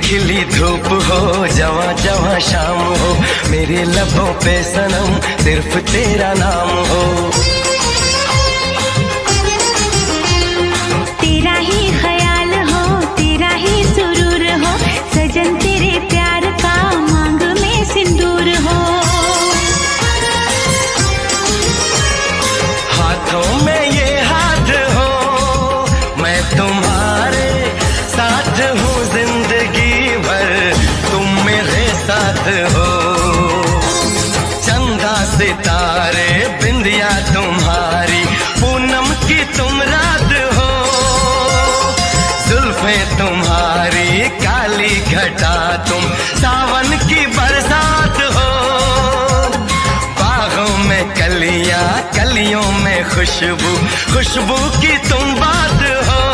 खिली धूप हो, जवां जवां शाम हो, मेरे लबों पे सनम सिर्फ तेरा नाम हो। तेरा ही ख्याल हो, तेरा ही सुरूर हो, सजन तेरे प्यार का मांग में सिंदूर हो। हाथों में ये हाथ हो, मैं तुम्हारे साथ हूँ जिंदगी भर, तुम मेरे साथ हो। चंदा सितारे बिंदिया तुम्हारी, पूनम की तुम रात हो। जुल्फे तुम्हारी काली घटा, तुम सावन की बरसात हो। बागों में कलियां, कलियों में खुशबू, खुशबू की तुम बात हो।